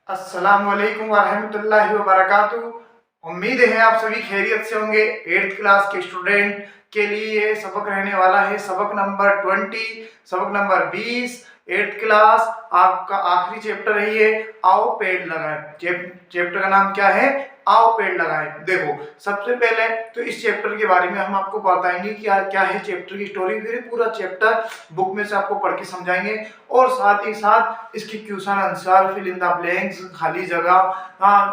अस्सलामुअलैकुम वरहमतुल्लाहि वबरकातुहू। उम्मीद है आप सभी खैरियत से होंगे। 8th क्लास के स्टूडेंट के लिए ये सबक रहने वाला है सबक नंबर 20, सबक नंबर 20। 8th क्लास आपका आखिरी चैप्टर है ये, आओ पेड़ लगाएं। चैप्टर का नाम क्या है? आओ पेड़ लगाएं। देखो, सबसे पहले तो इस चैप्टर के बारे में हम आपको बताएंगे कि क्या है चैप्टर की स्टोरी, फिर पूरा चैप्टर बुक में से आपको पढ़ के समझाएंगे और साथ ही साथ इसकी question answer, fill in the blanks, खाली जगह,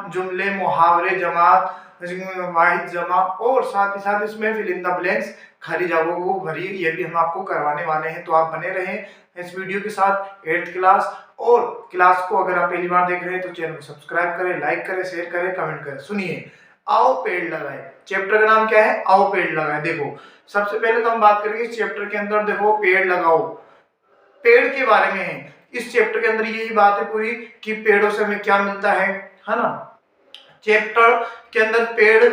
जुमले, मुहावरे, जमात, वाहिद जमा और साथ ही साथ इसमें फिल इन द ब्लैंक्स, खाली जगहों को भरिए। ये भी हम आपको करवाने वाले हैं, तो आप बने रहें इस वीडियो के साथ। 8th क्लास और क्लास को अगर आप पहली बार देख रहे हैं तो चैनल को सब्सक्राइब करें, लाइक करें, शेयर करें, कमेंट करें। सुनिए, आओ पेड़ लगाएं। चैप्टर का नाम क्या है? आओ पेड़ लगाएं। देखो, सबसे पहले तो हम बात करेंगे इस चैप्टर के अंदर। देखो, पेड़ लगाओ, पेड़ के बारे में है इस चैप्टर के अंदर। यही बात है पूरी कि पेड़ों से हमें क्या मिलता है ना। चैप्टर के अंदर पेड़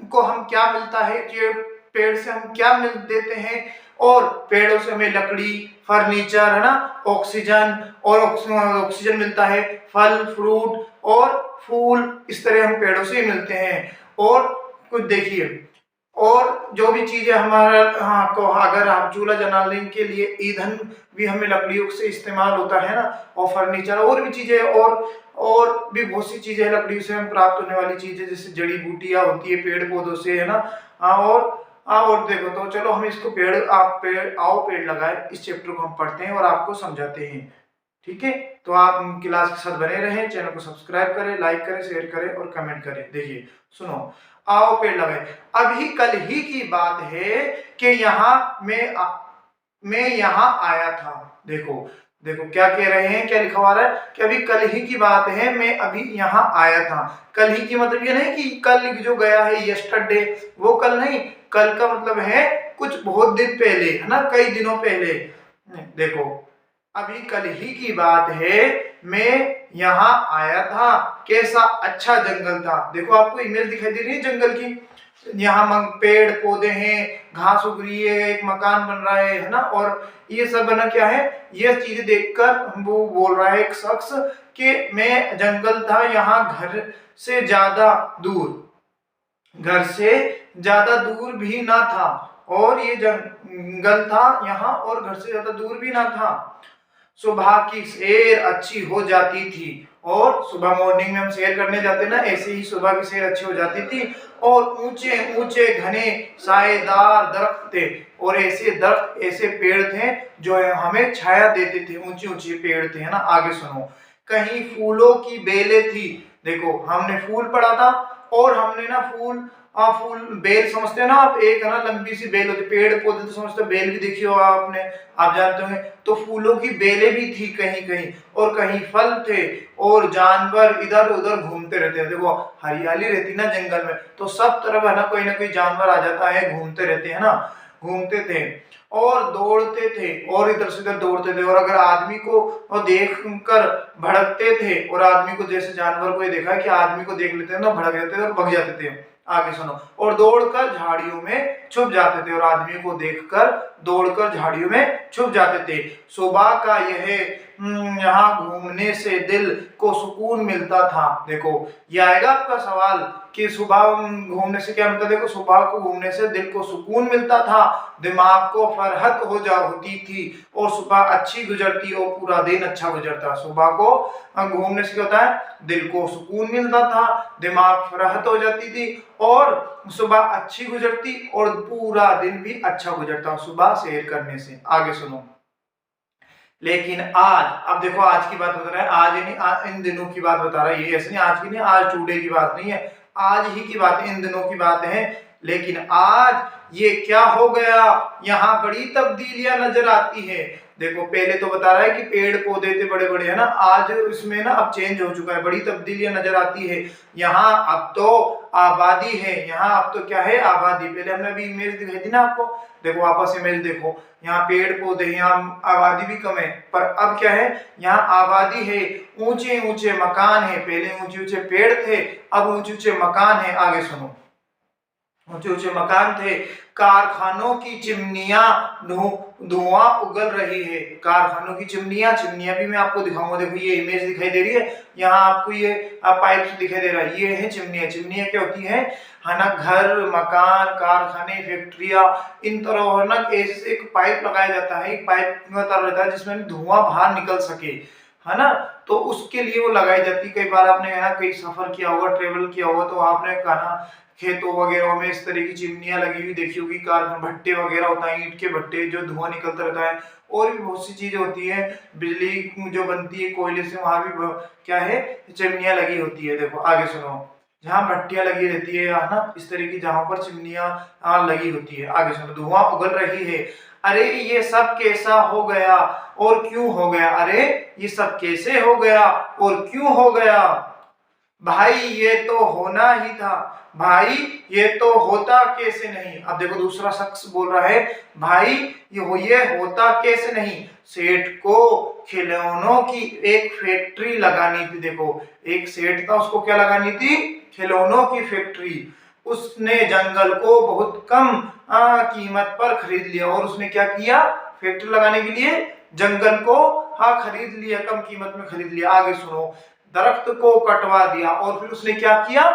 को हम क्या मिलता है, कि पेड़ से हम क्या मिल देते हैं, और पेड़ों से हमें लकड़ी, फर्नीचर, है ना, ऑक्सीजन, और ऑक्सीजन मिलता है, फल फ्रूट और फूल, इस तरह हम पेड़ों से ही मिलते हैं। और कुछ देखिए, और जो भी चीजें हमारा को अगर हम चूल्हा जलाने के लिए ईंधन भी हमें लकड़ियों से इस्तेमाल होता है ना, और फर्नीचर और भी चीजें, और भी बहुत सी चीजें लकड़ियों से हम प्राप्त होने वाली चीजें, जैसे जड़ी बूटियां होती है पेड़ पौधों से, है ना। और देखो, तो चलो हम इसको आओ पेड़ लगाए, इस चैप्टर को हम पढ़ते हैं और आपको समझाते हैं। ठीक है, तो आप क्लास के साथ बने रहें, चैनल को सब्सक्राइब करें, लाइक करें, शेयर करें और कमेंट करें। देखिए, सुनो, आओ पेड़ लगाए। अभी कल ही की बात है कि मैं यहाँ आया था। देखो देखो क्या कह रहे हैं, क्या लिखा हुआ है कि अभी कल ही की बात है, मैं अभी यहाँ आया था। कल ही की मतलब ये नहीं कि कल जो गया है यस्टरडे, वो कल नहीं। कल का मतलब है कुछ बहुत दिन पहले, है ना, कई दिनों पहले। देखो, अभी कल ही की बात है, मैं यहाँ आया था। कैसा अच्छा जंगल था। देखो, आपको इमेज दिखाई दे रही है जंगल की। यहाँ पेड़ पौधे हैं, घास उग रही है, एक मकान बन रहा है ना, और ये सब बना क्या है, ये चीज देखकर वो बोल रहा है एक शख्स कि मैं जंगल था यहाँ, घर से ज्यादा दूर भी ना था, और ये जंगल था यहाँ और घर से ज्यादा दूर भी ना था। सुबह की सैर अच्छी हो जाती थी, और सुबह मॉर्निंग में हम सैर करने जाते ना, ऐसे ही सुबह की सैर अच्छी हो जाती थी। और ऊंचे ऊंचे घने सायेदार दरख्त थे, और ऐसे दरख्त, ऐसे पेड़ थे जो हमें छाया देते थे। ऊंचे ऊंचे पेड़ थे, है ना। आगे सुनो, कहीं फूलों की बेलें थी। देखो, हमने फूल पढ़ा था, और हमने ना फूल बेल समझते हैं ना आप, एक है ना लंबी सी बेल होती, पेड़ पौधे तो समझते, बेल भी देखी हो आपने, आप जानते होंगे। तो फूलों की बेलें भी थी कहीं कहीं, और कहीं फल थे, और जानवर इधर उधर घूमते रहते हैं। देखो, हरियाली रहती ना जंगल में, तो सब तरफ है ना कोई जानवर आ जाता है, घूमते रहते हैं ना, घूमते थे और दौड़ते थे, और इधर से उधर दौड़ते थे। और अगर आदमी को देख कर भड़कते थे, और आदमी को, जैसे जानवर को ये देखा कि आदमी को देख लेते हैं ना, भड़क जाते थे और भग जाते थे। आगे सुनो, और दौड़कर झाड़ियों में छुप जाते थे, और आदमी को देखकर दौड़कर झाड़ियों में छुप जाते थे। सुबह का यह यहाँ घूमने से दिल को सुकून मिलता था। देखो, ये आएगा आपका सवाल कि सुबह घूमने से क्या मिलता। देखो, सुबह को घूमने से दिल को सुकून मिलता था, दिमाग को फरहत होती थी, और सुबह अच्छी गुजरती और पूरा दिन अच्छा गुजरता। सुबह को घूमने से क्या होता है, दिल को सुकून मिलता था, दिमाग फरहत हो जाती थी, और सुबह अच्छी गुजरती और पूरा दिन भी अच्छा गुजरता सुबह सैर करने से। आगे सुनो, लेकिन आज, अब देखो आज की बात बता रहा है, आज यानी इन दिनों की बात बता रहा है, ये ऐसे नहीं आज की नहीं, आज टुडे की बात नहीं है, आज ही की बात है, इन दिनों की बात है। लेकिन आज ये क्या हो गया, यहाँ बड़ी तब्दीलियां नजर आती है। देखो, पहले तो बता रहा है कि पेड़ पौधे थे बड़े बड़े, है ना, आज इसमें ना अब चेंज हो चुका है, बड़ी तब्दीलियां नजर आती है। यहाँ अब तो आबादी है, यहाँ अब तो क्या है, आबादी। पहले हमने अभी इमेज दिखाई थी ना आपको, देखो वापस इमेज देखो, यहाँ पेड़ पौधे, यहाँ आबादी भी कम है, पर अब क्या है, यहाँ आबादी है, ऊंचे ऊंचे मकान है। पहले ऊंचे ऊंचे पेड़ थे, अब ऊंचे ऊंचे मकान है। आगे सुनो, ऊंचे ऊंचे मकान थे, कारखानों की चिमनियां धुआं उगल रही है। कारखानों की चिमनियां भी मैं आपको दिखाऊंगा। देखो ये इमेज दिखाई दे रही है, यहाँ आपको ये पाइप दिखाई दे रहा है, ये है चिमनियां। चिमनियां क्या होती है ना, घर, मकान, कारखाने, फैक्ट्रियां, इन तरह है ना एक पाइप लगाया जाता है, एक पाइप तार रहता है जिसमें धुआं बाहर निकल सके, है ना। तो उसके लिए वो लगाई जाती है। कई बार आपने है ना कहीं सफर किया होगा, ट्रेवल किया होगा, तो आपने कहा खेतों वगैरह में इस तरह की चिमनियां लगी हुई देखी होगी, कारखाने भट्टे वगैरह होता है, ईंट के भट्टे, जो धुआं निकलता रहता है। और भी बहुत सी चीजें होती है, बिजली जो बनती है कोयले से, वहां भी क्या है चिमनियां लगी होती है। देखो आगे सुनो, जहाँ भट्टियां लगी रहती है ना इस तरह की, जहां पर चिमनियां लगी होती है। आगे सुनो, धुआं उगल रही है, अरे ये सब कैसा हो गया और क्यों हो गया, अरे ये सब कैसे हो गया और क्यों हो गया, भाई ये तो होना ही था, भाई ये तो होता कैसे नहीं। अब देखो दूसरा शख्स बोल रहा है, भाई ये होता कैसे नहीं। सेठ को खिलौनों की एक फैक्ट्री लगानी थी। देखो एक सेठ था, उसको क्या लगानी थी, खिलौनों की फैक्ट्री। उसने जंगल को बहुत कम कीमत पर खरीद लिया। और उसने क्या किया, फैक्ट्री लगाने के लिए जंगल को खरीद लिया, कम कीमत में खरीद लिया। आगे सुनो, दरख्त को कटवा दिया। और फिर उसने क्या किया,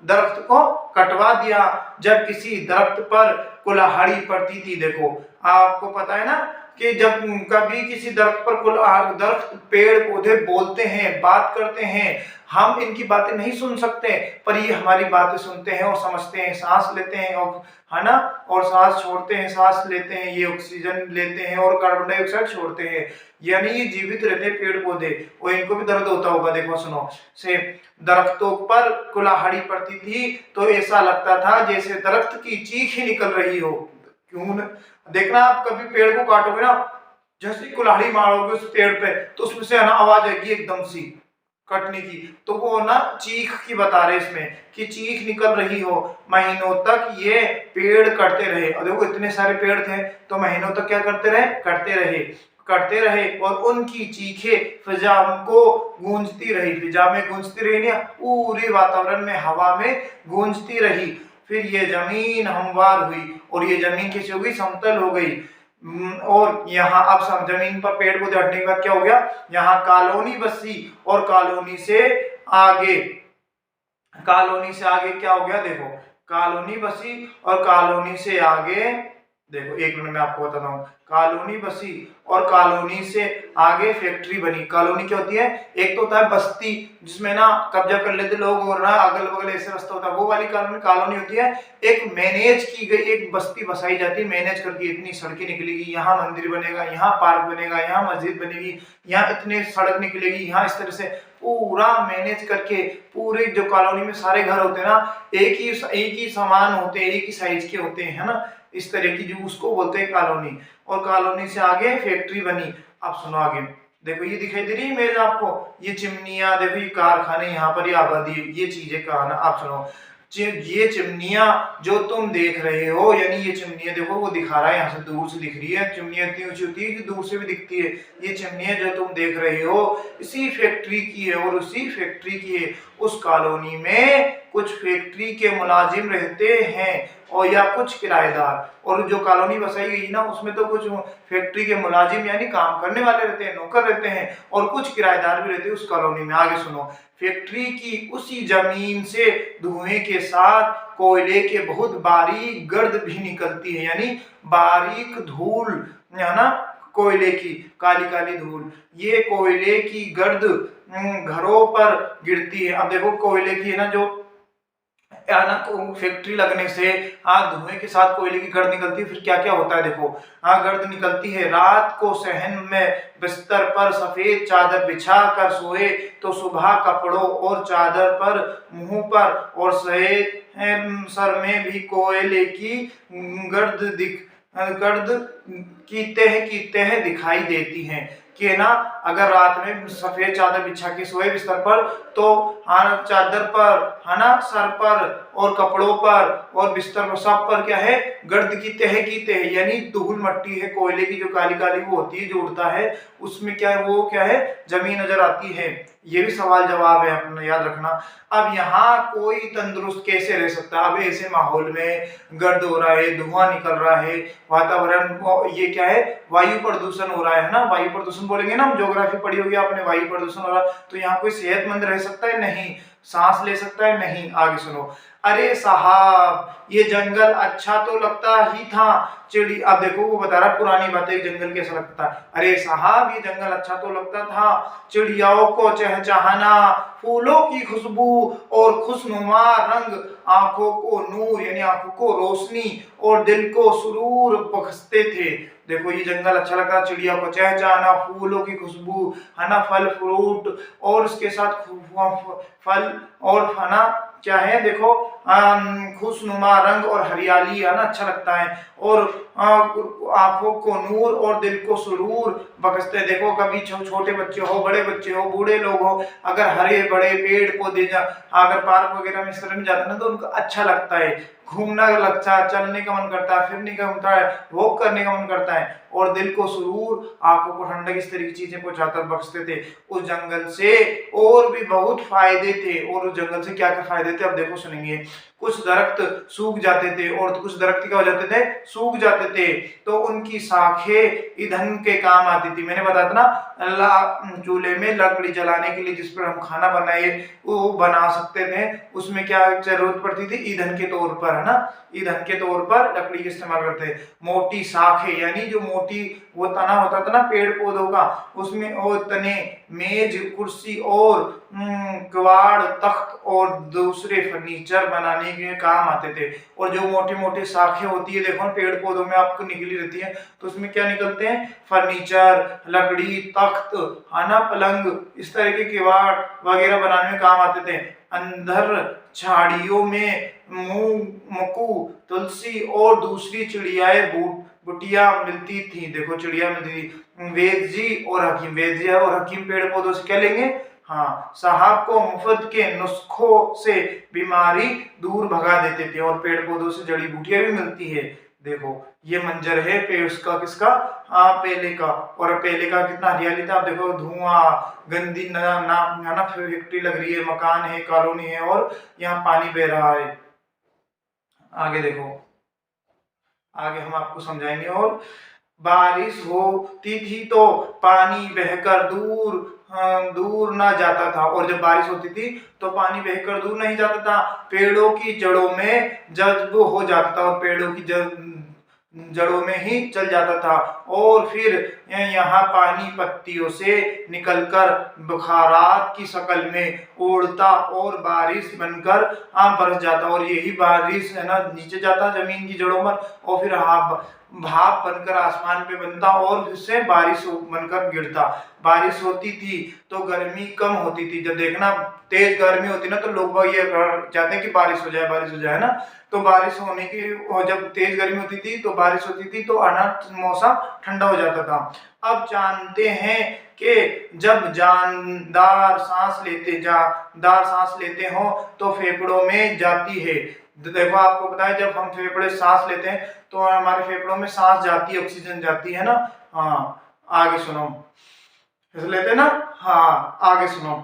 दरख्त को कटवा दिया। जब किसी दरख्त पर कुल्हाड़ी पड़ती थी, देखो आपको पता है ना कि जब कभी किसी दरख्त पर दरख्त, पेड़ पौधे बोलते हैं, बात करते हैं, हम इनकी बातें नहीं सुन सकते, पर ये हमारी बातें सुनते हैं और समझते हैं, सांस लेते हैं, और है ना, और सांस छोड़ते हैं, सांस लेते हैं, ये ऑक्सीजन लेते हैं और कार्बन डाइऑक्साइड छोड़ते हैं, यानी ये जीवित रहते हैं पेड़ पौधे, और इनको भी दर्द होता होगा। देखो सुनो, से दरख्तों पर कुल्हाड़ी पड़ती थी तो ऐसा लगता था जैसे दरख्त की चीख ही निकल रही हो। क्यों देखना, आप कभी पेड़ को काटोगे ना, जैसे कुल्हाड़ी मारोगे उस पेड़ पे, तो उसमें से है ना आवाज आएगी एकदम सी कटने की, तो वो ना चीख की बता रहे इसमें कि चीख निकल रही हो। महीनों तक ये पेड़ कटते रहे, और देखो इतने सारे पेड़ थे तो महीनों तक क्या करते रहे, कटते रहे, और उनकी चीखें फिजा को गूंजती रही, फिजा में गूंजती रही ना, पूरे वातावरण में, हवा में गूंजती रही। फिर ये जमीन हमवार हुई, और ये जमीन कैसी हो गई, समतल हो गई। और यहाँ अब सब जमीन पर पेड़ पौधे हटने के बाद क्या हो गया, यहाँ कॉलोनी बसी, और कॉलोनी से आगे क्या हो गया, देखो कॉलोनी बसी, और कॉलोनी से आगे, देखो एक मिनट में आपको बताता हूँ, कॉलोनी बसी और कॉलोनी से आगे फैक्ट्री बनी। कॉलोनी क्या होती है, एक तो होता है बस्ती जिसमें ना कब्जा कर लेते लोग, और ना अगल बगल ऐसे रास्ता होता है, वो वाली कॉलोनी होती है। एक मैनेज की गई एक बस्ती बसाई जाती है, मैनेज करके इतनी सड़कें निकलेगी, यहाँ मंदिर बनेगा, यहाँ पार्क बनेगा, यहाँ मस्जिद बनेगी, यहाँ इतने सड़क निकलेगी, यहाँ इस तरह से पूरा मैनेज करके, पूरे जो कॉलोनी में सारे घर होते हैं ना एक ही समान होते हैं, एक ही साइज के होते हैं, है ना, इस तरह की, जो उसको बोलते हैं कॉलोनी। और कॉलोनी से आगे फैक्ट्री बनी। अब सुनो आगे, देखो ये दिखाई दे रही है इमेज आपको, ये चिमनियां, देखो ये कारखाने, यहाँ पर ये आबादी, ये चीजें कहा। आप सुनो, ये चिमनियां जो तुम देख रहे हो, यानी ये चिमनियां देखो, वो दिखा रहा है यहाँ से, दूर से दिख रही है, चिमनियां इतनी ऊंची होती है कि दूर से भी दिखती है। ये चिमनियां जो तुम देख रहे हो इसी फैक्ट्री की है, और उसी फैक्ट्री की है। उस कॉलोनी में कुछ फैक्ट्री के मुलाजिम रहते हैं, और या कुछ किराएदार, और जो कॉलोनी बसाई गई ना उसमें तो कुछ फैक्ट्री के मुलाजिम यानी काम करने वाले रहते हैं, नौकर रहते हैं, और कुछ किराएदार भी रहते हैं उस कॉलोनी में। आगे सुनो, फैक्ट्री की उसी जमीन से धुएं के साथ कोयले के बहुत बारीक गर्द भी निकलती है, यानी बारीक धूल, है ना, कोयले की काली काली धूल, ये कोयले की गर्द घरों पर गिरती है। अब देखो कोयले की है ना, जो फैक्ट्री लगने से धुएं के साथ कोयले की गर्द निकलती है, फिर क्या क्या होता है देखो, गर्द निकलती है। रात को सहन में बिस्तर पर सफेद चादर बिछा कर सोए तो सुबह कपड़ों और चादर पर, मुंह पर और सर में भी कोयले की गर्द की तह दिखाई देती हैं। कि ना अगर रात में सफेद चादर बिछा के सोए बिस्तर पर तो चादर पर है ना, सर पर और कपड़ों पर और बिस्तर पर सब पर क्या है, गर्द की तह यानी धूल मट्टी है, कोयले की जो काली काली वो होती है जो उड़ता है, उसमें क्या है, वो क्या है, जमीन नजर आती है। ये भी सवाल जवाब है, अपना याद रखना। अब यहाँ कोई तंदुरुस्त कैसे रह सकता है? अब ऐसे माहौल में गर्द हो रहा है, धुआं निकल रहा है, वातावरण ये क्या है, वायु प्रदूषण हो रहा है ना, वायु प्रदूषण बोलेंगे ना, ज्योग्राफी पढ़ी होगी आपने, वायु प्रदूषण हो रहा है, तो यहाँ कोई सेहतमंद रह सकता है? नहीं। सांस ले सकता है? नहीं। आगे सुनो। अरे साहब ये जंगल अच्छा तो लगता ही था, चिड़ी, अब देखो वो बता रहा पुरानी बातें, जंगल कैसा लगता है। अरे साहब ये जंगल अच्छा तो लगता था, चिड़ियाओं को चहचहाना, फूलों की खुशबू और खुशनुमा रंग, आंखों को नूर यानी आंखों को रोशनी और दिल को सुरूर बख्शते थे। देखो ये जंगल अच्छा लगता, चिड़िया को चहचहाना, फूलों की खुशबू है ना, फल फ्रूट और उसके साथ फल और है ना क्या है, देखो खुशनुमा रंग और हरियाली है ना, अच्छा लगता है, और आंखों को नूर और दिल को सुरूर बख्शते। देखो कभी छोटे बच्चे हो, बड़े बच्चे हो, बूढ़े लोग हो, अगर हरे बड़े पेड़ पौधे अगर पार्क वगैरह में इस तरह में जाते हैं ना तो उनको अच्छा लगता है, घूमना लगता है, चलने का मन करता है, फिरने का होता है, वॉक करने का मन करता है, और दिल को सुरूर, आंखों को ठंडक, इस तरह की चीजें पहुंचाकर बख्शते थे। उस जंगल से और भी बहुत फायदे थे। और उस जंगल से क्या क्या फायदे थे अब देखो सुनेंगे। कुछ दरख्त सूख जाते थे और कुछ दरख्त क्या हो जाते थे, सूख जाते थे, तो उनकी शाखें ईंधन के काम आती थी। मैंने बताया था ना, चूल्हे में लकड़ी जलाने के लिए जिस पर हम खाना बनाए वो बना सकते थे, उसमें क्या जरूरत पड़ती थी, ईंधन के तौर पर, है ना, ईंधन के तौर पर लकड़ी का इस्तेमाल करते हैं। मोटी शाखें यानी जो मोटी वो तना होता था ना पेड़ पौधों का, उसमें और तने, मेज, कुर्सी और किवाड़, तख्त और दूसरे फर्नीचर बनाने के काम आते थे। और जो मोटी मोटी शाखें होती है देखो पेड़ पौधों में आपको निकली रहती है, तो उसमें क्या निकलते हैं, फर्नीचर, लकड़ी, तख्त, आना, पलंग, इस तरह के किवाड़ वगैरह बनाने में काम आते थे। अंदर झाड़ियों में मकू, तुलसी और दूसरी चिड़ियाएं बुटिया मिलती थी। देखो चिड़िया मिलती थी। वेद जी और हकीम, वेद जी और हकीम पेड़ पौधों से क्या लेंगे, हाँ, साहब को मुफ्त के नुस्खों से बीमारी दूर भगा देते थे, और पेड़ पौधों से जड़ी बूटियां भी मिलती है। देखो ये मंजर है पेड़ का, किसका, पेले का, और पेले का कितना हरियाली था। आप देखो धुआं, गंदी ना फैक्ट्री लग रही है, मकान है, कॉलोनी है, और यहाँ पानी बह रहा है। आगे देखो, आगे हम आपको समझाएंगे। और बारिश होती थी तो पानी बहकर दूर ना जाता था, और जब बारिश होती थी तो पानी बहकर दूर नहीं जाता था, पेड़ों की जड़ों में जज्ब हो जाता था, और पेड़ों की जड़ों में ही चल जाता था, और फिर यहाँ पानी पत्तियों से निकलकर बुखारात की शक्ल में उड़ता और बारिश बनकर बरस जाता, और यही बारिश है ना नीचे जाता जमीन की जड़ों पर, और फिर भाप बनकर आसमान पे बनता, और उससे बारिश बनकर गिरता। बारिश होती थी तो गर्मी कम होती थी। जब देखना तेज गर्मी होती ना तो लोग ये चाहते हैं कि बारिश हो जाए, बारिश हो जाए ना, तो बारिश होने की, और जब तेज गर्मी होती थी तो बारिश होती थी तो मौसम ठंडा हो जाता था। अब जानते हैं कि जब जानदार सांस लेते हो तो फेफड़ों में जाती है। देखो आपको पता है जब हम फेफड़े सांस लेते हैं तो हमारे फेफड़ों में सांस जाती है, ऑक्सीजन जाती है ना। हाँ आगे सुनो, लेते हैं ना, हाँ आगे सुनो।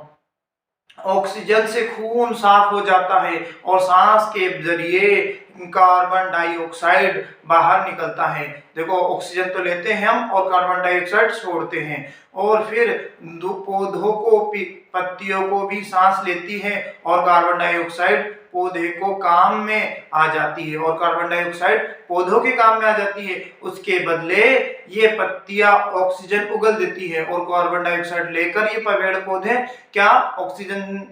ऑक्सीजन से खून साफ हो जाता है और सांस के जरिए कार्बन डाइऑक्साइड बाहर निकलता है। देखो ऑक्सीजन तो लेते हैं हम और कार्बन डाइऑक्साइड छोड़ते हैं, और फिर पौधों को पत्तियों को भी सांस लेती है और कार्बन डाइऑक्साइड पौधे को काम में आ जाती है, और कार्बन डाइऑक्साइड पौधों के काम में आ जाती है। उसके बदले ये पत्तियां ऑक्सीजन उगल देती है, और कार्बन डाइऑक्साइड लेकर ये पेड़ पौधे क्या ऑक्सीजन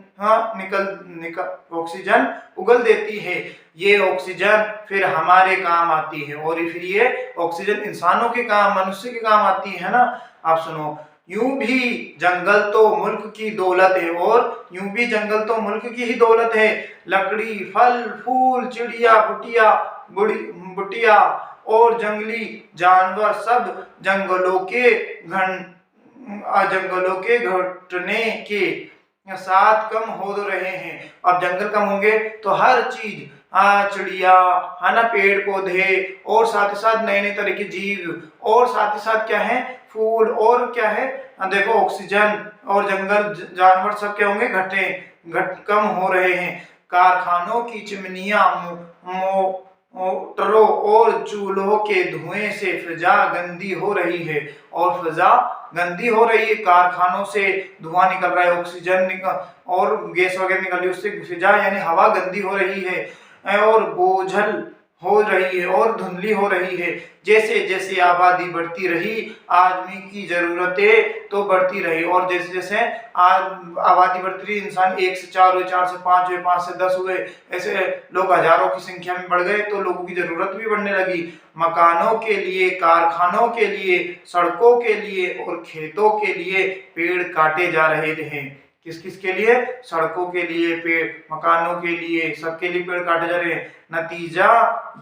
ऑक्सीजन उगल देती है। ये ऑक्सीजन फिर हमारे काम आती है, और फिर ये ऑक्सीजन इंसानों के काम, मनुष्य के काम आती है ना। आप सुनो, यूं भी जंगल तो मुल्क की दौलत है, और यूं भी जंगल तो मुल्क की ही दौलत है। लकड़ी, फल फूल, चिड़िया बुटिया और जंगली जानवर सब जंगलों के जंगलों के घटने के साथ कम हो रहे हैं। अब जंगल कम होंगे तो हर चीज, चिड़िया है ना, पेड़ पौधे, और साथ ही साथ नए नए तरह के जीव, और साथ ही साथ क्या है, फूल, और क्या है, देखो ऑक्सीजन, और जंगल जानवर सब क्या होंगे, कम हो रहे हैं। कारखानों की चिमनियां, मोटरों और चूल्हों के धुएं से फिजा गंदी हो रही है, और फिजा गंदी हो रही है, कारखानों से धुआं निकल रहा है, ऑक्सीजन निकल और गैस वगैरह निकल रही है, उससे फिजा यानी हवा गंदी हो रही है, और बोझल हो रही है, और धुंधली हो रही है। जैसे जैसे आबादी बढ़ती रही, आदमी की जरूरतें तो बढ़ती रही, और जैसे जैसे आबादी बढ़ती रही, इंसान 1 से 4 हुए, 4 से 5 हुए, 5 से 10 हुए, ऐसे लोग हजारों की संख्या में बढ़ गए, तो लोगों की जरूरत भी बढ़ने लगी। मकानों के लिए, कारखानों के लिए, सड़कों के लिए और खेतों के लिए पेड़ काटे जा रहे थे। किस किस के लिए, सड़कों के लिए, पेड़, मकानों के लिए, सबके लिए पेड़ काटे जा रहे हैं। नतीजा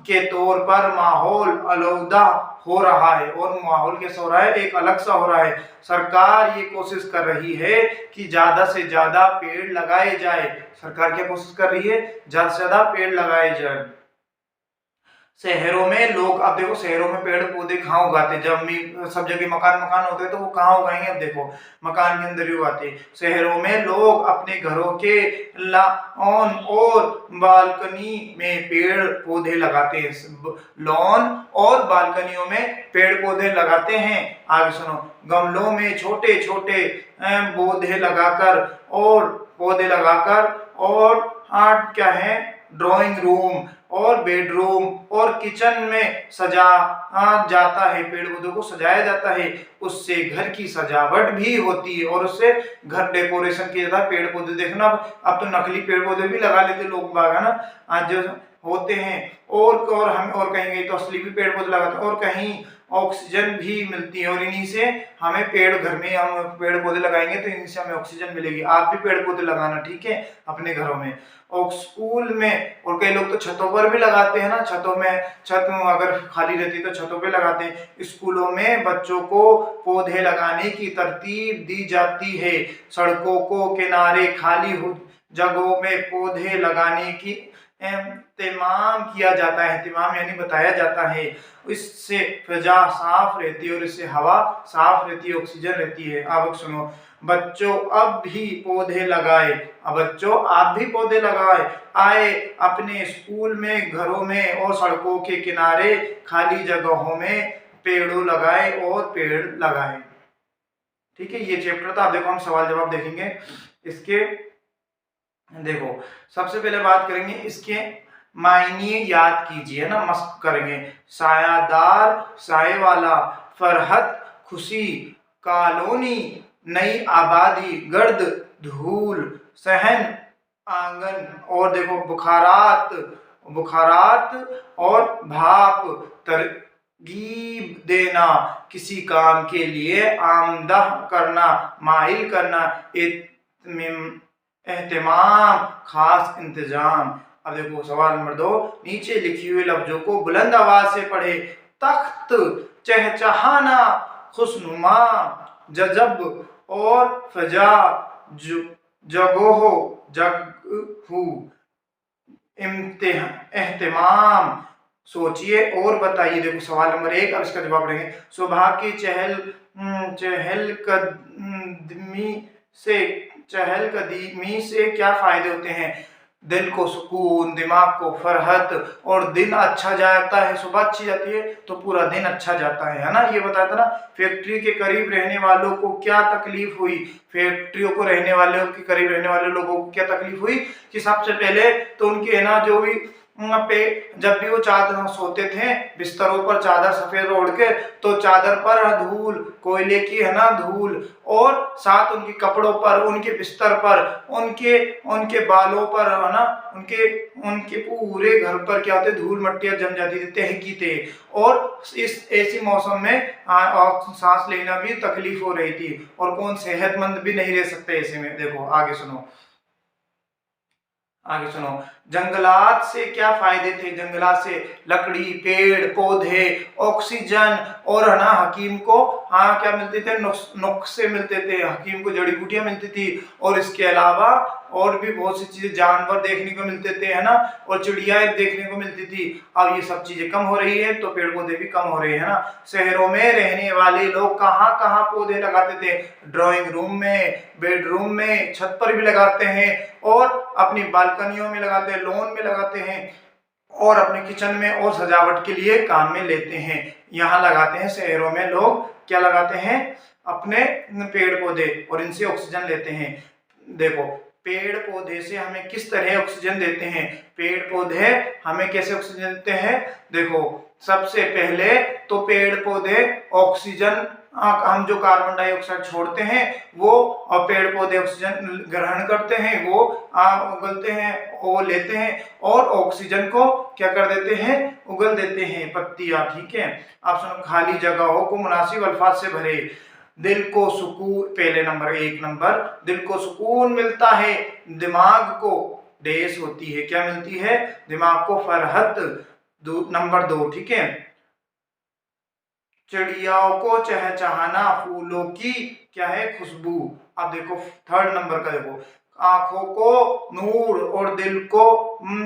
के तौर पर माहौल आलूदा हो रहा है, और माहौल कैसा हो रहा है, एक अलग सा हो रहा है। सरकार ये कोशिश कर रही है कि ज्यादा से ज्यादा पेड़ लगाए जाए। सरकार क्या कोशिश कर रही है, ज्यादा से ज्यादा पेड़ लगाए जाए। शहरों में लोग, अब देखो शहरों में पेड़ पौधे कहाँ उगाते, जब सब जगह मकान मकान होते हैं तो वो कहाँ उगाएंगे, अब देखो मकान के अंदर ही उगाते। शहरों में लोग अपने घरों के लॉन और बालकनी में पेड़ पौधे लगाते हैं, लॉन और बालकनियों में पेड़ पौधे लगाते हैं। आगे सुनो, गमलों में छोटे छोटे पौधे लगाकर और क्या है, ड्राइंग रूम और बेडरूम और किचन में सजाया जाता है, पेड़ पौधों को सजाया जाता है, उससे घर की सजावट भी होती है, और उससे घर डेकोरेशन किया जाता है। पेड़ पौधे देखना, अब तो नकली पेड़ पौधे भी लगा लेते लोग बाग, है ना, आज जो होते हैं, और हम और कहीं कहीं तो असली भी पेड़ पौधे लगाते हैं, और कहीं ऑक्सीजन भी मिलती है, और इन्हीं से हमें घर में हम पेड़ पौधे लगाएंगे तो इन्हीं से हमें ऑक्सीजन मिलेगी। आप भी पेड़ पौधे लगाना, ठीक है, अपने घरों में। और स्कूल में, और कई लोग तो छतों पर भी लगाते हैं ना, छत अगर खाली रहती तो छतों पे लगाते हैं। स्कूलों में बच्चों को पौधे लगाने की तरतीब दी जाती है। सड़कों को किनारे खाली जगहों में पौधे लगाने की एहतमाम किया जाता है। एहतमाम यानी बताया जाता है। इससे फिजा साफ रहती है, और इससे हवा साफ रहती है, ऑक्सीजन रहती है। अब सुनो, बच्चों अब भी पौधे लगाए, अब बच्चों आप भी पौधे लगाए, आए अपने स्कूल में, घरों में और सड़कों के किनारे खाली जगहों में पेड़ों लगाए और पेड़ लगाए। ठीक है, ये चैप्टर था। अब देखो हम सवाल जवाब देखेंगे इसके। देखो सबसे पहले बात करेंगे इसके मायने, याद कीजिए ना, मस्त करेंगे। सायादार, साए वाला, फरहत, खुशी, कॉलोनी, नई आबादी, गर्द, धूल, सहन, आंगन, और देखो बुखारात, और भाप, तरगीब देना, किसी काम के लिए आमदह करना, माइल करना, एहतमाम, खास इंतजाम। अब देखो सवाल नंबर 2, नीचे लिखी हुए लफ्जों को बुलंद आवाज से पढ़े। तख्त, चहचहाना, खुशनुमा, जजब और फजा, जगहो, जगहू, एहतमाम। सोचिए और बताइए। देखो सवाल नंबर 1, अब इसका जवाब देंगे। सुबह की चहलकदमी से क्या फायदे होते हैं? दिल को सुकून, दिमाग को फरहत, और दिन अच्छा जाता है। सुबह अच्छी जाती है तो पूरा दिन अच्छा जाता है ना। ये बताया था ना। फैक्ट्री के करीब रहने वालों को क्या तकलीफ हुई? फैक्ट्रियों को रहने वालों के करीब रहने वाले लोगों को क्या तकलीफ हुई कि सबसे पहले तो उनके है ना, जो भी पे जब भी वो चादर सोते थे बिस्तरों पर, चादर सफेद ओढ़ के, तो चादर पर धूल, कोयले की है ना धूल, और साथ उनके कपड़ों पर, उनके बिस्तर पर, उनके बालों पर है ना, उनके पूरे घर पर क्या होते, धूल मट्टियां जम जाती थी, तहकी थे। और इस ऐसी मौसम में सांस लेना भी तकलीफ हो रही थी, और कौन सेहतमंद भी नहीं रह सकते ऐसे में। देखो आगे सुनो, जंगलात से क्या फायदे थे? जंगलात से लकड़ी, पेड़ पौधे, ऑक्सीजन, और है ना हकीम को हाँ क्या मिलते थे, नुस्खे मिलते थे, हकीम को जड़ी बूटियां मिलती थी, और इसके अलावा और भी बहुत सी चीजें, जानवर देखने को मिलते थे, है ना, और चिड़िया देखने को मिलती थी। अब ये सब चीजें कम हो रही है तो पेड़ पौधे भी कम हो रहे हैं, है ना। शहरों में रहने वाले लोग कहाँ कहाँ पौधे लगाते थे, ड्राइंग रूम में, बेडरूम में, छत पर भी लगाते हैं, और अपनी बालकनियों में लगाते हैं, लॉन में लगाते हैं, और अपने किचन में और सजावट के लिए काम में लेते हैं। यहाँ लगाते हैं शहरों में लोग, क्या लगाते हैं, अपने पेड़ पौधे, और इनसे ऑक्सीजन लेते हैं। देखो पेड़ पौधे से हमें किस तरह ऑक्सीजन देते हैं, पेड़ पौधे हमें कैसे ऑक्सीजन देते हैं। देखो सबसे पहले तो पेड़ पौधे ऑक्सीजन, हम जो कार्बन डाइऑक्साइड छोड़ते हैं वो, और पेड़ पौधे ऑक्सीजन ग्रहण करते हैं, वो उगलते हैं, वो लेते हैं, और ऑक्सीजन को क्या कर देते हैं, उगल देते हैं पत्तियां। ठीक है, आप सुनो, खाली जगहों को मुनासिब अल्फाज से भरे, दिल को सुकून, पहले नंबर, एक नंबर, दिल को सुकून मिलता है, दिमाग को डेस होती है, क्या मिलती है, दिमाग को फरहत। नंबर 2, ठीक है, चिड़ियाओं को चहचहाना, फूलों की क्या है, खुशबू। अब देखो थर्ड नंबर का, देखो आंखों को नूर और दिल को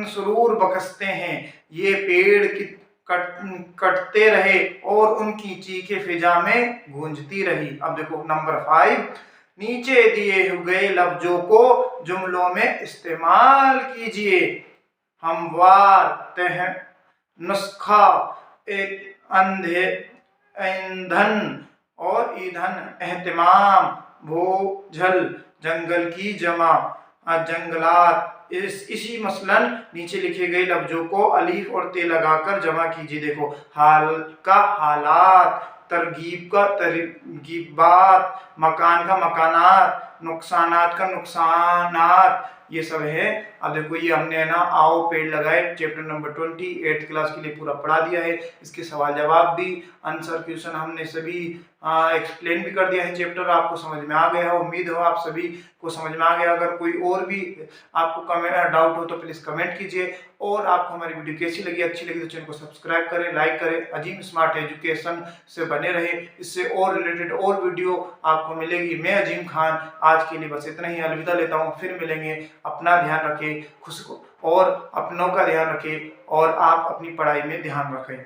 सुरूर बख्शते हैं, ये पेड़ की कटते रहे और उनकी चीखें फिजा में गूंजती रही। अब देखो नंबर 5, नीचे दिए गए लफ्जों को जुमलों में इस्तेमाल कीजिए। हमवार, तह, नुस्खा, अंधे, ईंधन और ईंधन, एहतमाम, भूजल, जंगल की जमा, जंगलात। इसी मसलन नीचे लिखे गए लफ्जों को अलीफ और ते लगाकर जमा कीजिए। देखो हाल का हालात, तरगीब का तरगीबात, मकान का मकानात, नुकसानात का नुकसानात, ये सब है। अब देखो ये हमने ना आओ पेड़ लगाए चैप्टर नंबर 20 8th क्लास के लिए पूरा पढ़ा दिया है। इसके सवाल जवाब भी, आंसर क्वेश्चन हमने सभी एक्सप्लेन भी कर दिया है। चैप्टर आपको समझ में आ गया, उम्मीद हो आप सभी को समझ में आ गया। अगर कोई और भी आपको कमेंट डाउट हो तो प्लीज़ कमेंट कीजिए, और आपको हमारी वीडियो कैसी लगी, अच्छी लगी तो चैनल को सब्सक्राइब करें, लाइक करें। अजीम स्मार्ट एजुकेशन से बने रहे, इससे और रिलेटेड और वीडियो आपको मिलेगी। मैं अजीम खान आज के लिए बस इतना ही, अलविदा लेता हूँ, फिर मिलेंगे। अपना ध्यान रखें, खुश और अपनों का ध्यान रखें, और आप अपनी पढ़ाई में ध्यान रखें।